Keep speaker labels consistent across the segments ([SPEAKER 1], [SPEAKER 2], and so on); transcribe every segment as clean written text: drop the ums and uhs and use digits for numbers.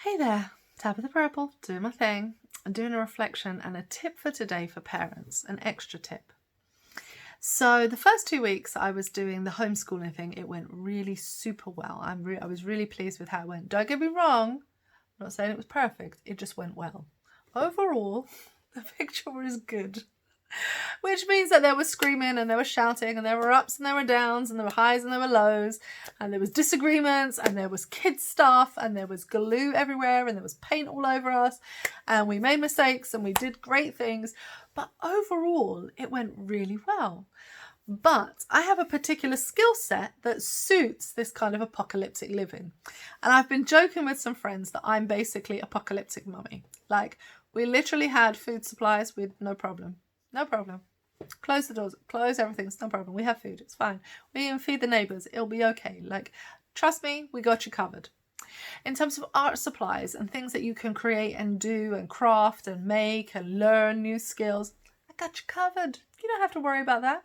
[SPEAKER 1] Hey there, Tabitha Purple, doing my thing. I'm doing a reflection and a tip for today for parents, an extra tip. So the first 2 weeks I was doing the homeschooling thing, it went really super well. I was really pleased with how it went. Don't get me wrong, I'm not saying it was perfect, it just went well. Overall, the picture was good. Which means that there was screaming and there was shouting and there were ups and there were downs and there were highs and there were lows and there was disagreements and there was kids stuff and there was glue everywhere and there was paint all over us and we made mistakes and we did great things. But overall, it went really well. But I have a particular skill set that suits this kind of apocalyptic living. And I've been joking with some friends that I'm basically apocalyptic mummy. Like, we literally had food supplies with no problem. No problem. Close the doors, close everything, it's no problem. We have food, it's fine. We even feed the neighbours, it'll be okay. Like, trust me, we got you covered. In terms of art supplies and things that you can create and do and craft and make and learn new skills, I got you covered. You don't have to worry about that.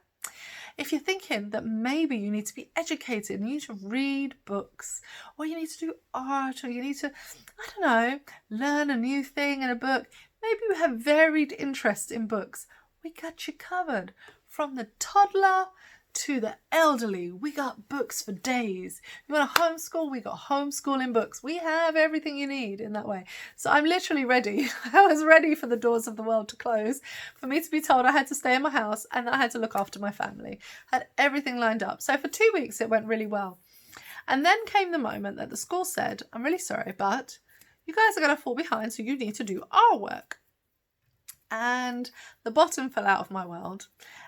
[SPEAKER 1] If you're thinking that maybe you need to be educated, you need to read books, or you need to do art, or you need to, I don't know, learn a new thing in a book, maybe you have varied interest in books, we got you covered. From the toddler to the elderly, we got books for days. You want to homeschool? We got homeschooling books. We have everything you need in that way. So I'm literally ready. I was ready for the doors of the world to close, for me to be told I had to stay in my house and I had to look after my family. I had everything lined up. So for 2 weeks, it went really well. And then came the moment that the school said, I'm really sorry, but you guys are going to fall behind, so you need to do our work. And the bottom fell out of my world,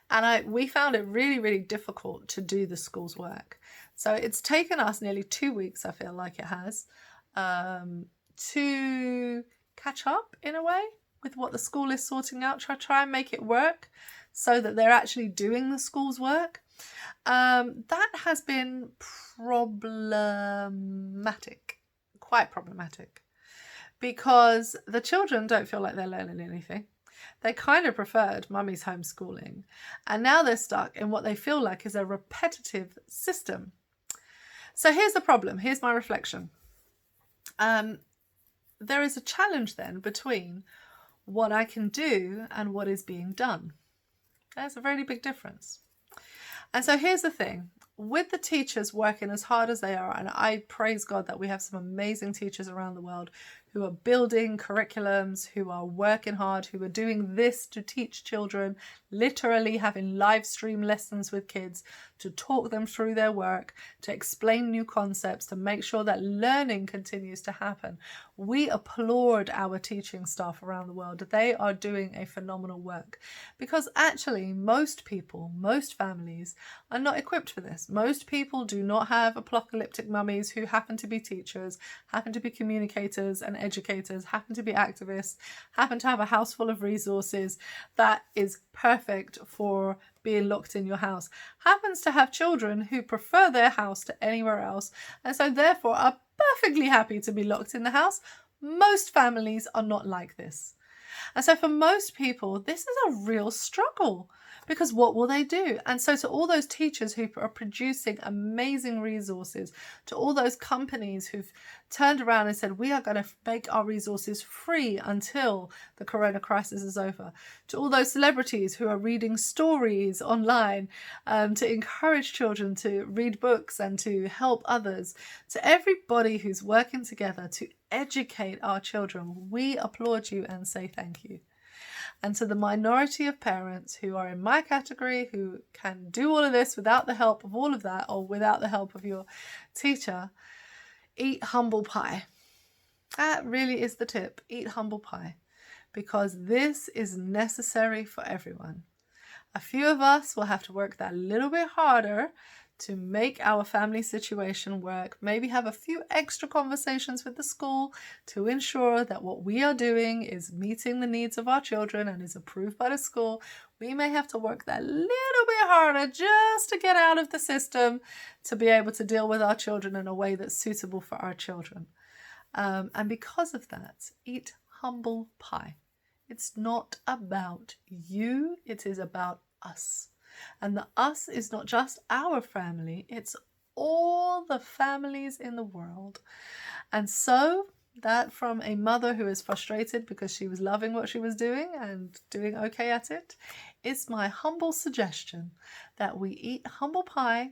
[SPEAKER 1] and we found it really, really difficult to do the school's work. So it's taken us nearly 2 weeks, I feel like it has, to catch up in a way with what the school is sorting out, try and make it work so that they're actually doing the school's work. That has been problematic, quite problematic, because the children don't feel like they're learning anything. They kind of preferred mummy's homeschooling, and now they're stuck in what they feel like is a repetitive system. So here's the problem. Here's my reflection. There is a challenge then between what I can do and what is being done. There's a really big difference. And so here's the thing. With the teachers working as hard as they are, and I praise God that we have some amazing teachers around the world who are building curriculums, who are working hard, who are doing this to teach children, literally having live stream lessons with kids to talk them through their work, to explain new concepts, to make sure that learning continues to happen. We applaud our teaching staff around the world. They are doing a phenomenal work, because actually most people, most families are not equipped for this. Most people do not have apocalyptic mummies who happen to be teachers, happen to be communicators and educators, happen to be activists, happen to have a house full of resources that is perfect for being locked in your house, happens to have children who prefer their house to anywhere else, and so therefore are perfectly happy to be locked in the house. Most families are not like this. And so for most people, this is a real struggle, because what will they do? And so to all those teachers who are producing amazing resources, to all those companies who've turned around and said, we are going to make our resources free until the corona crisis is over, to all those celebrities who are reading stories online to encourage children to read books and to help others, to everybody who's working together to educate our children, we applaud you and say thank you. And to the minority of parents who are in my category, who can do all of this without the help of all of that, or without the help of your teacher, eat humble pie. That really is the tip. Eat humble pie, because this is necessary for everyone. A few of us will have to work that little bit harder to make our family situation work, maybe have a few extra conversations with the school to ensure that what we are doing is meeting the needs of our children and is approved by the school. We may have to work that little bit harder just to get out of the system to be able to deal with our children in a way that's suitable for our children. And because of that, eat humble pie. It's not about you, it is about us. And the us is not just our family, it's all the families in the world. And so That from a mother who is frustrated because she was loving what she was doing and doing okay at it. It's my humble suggestion that we eat humble pie.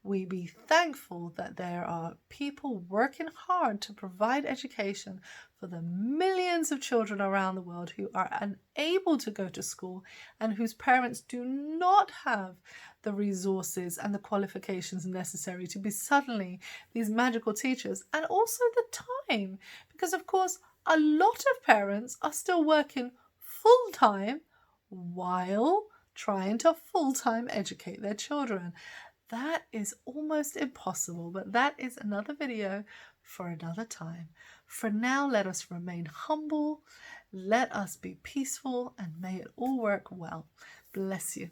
[SPEAKER 1] We be thankful that there are people working hard to provide education for the millions of children around the world who are unable to go to school and whose parents do not have the resources and the qualifications necessary to be suddenly these magical teachers, and also the time, because of course a lot of parents are still working full-time while trying to full-time educate their children. That is almost impossible, but that is another video for another time. For now, let us remain humble, let us be peaceful, and may it all work well. Bless you.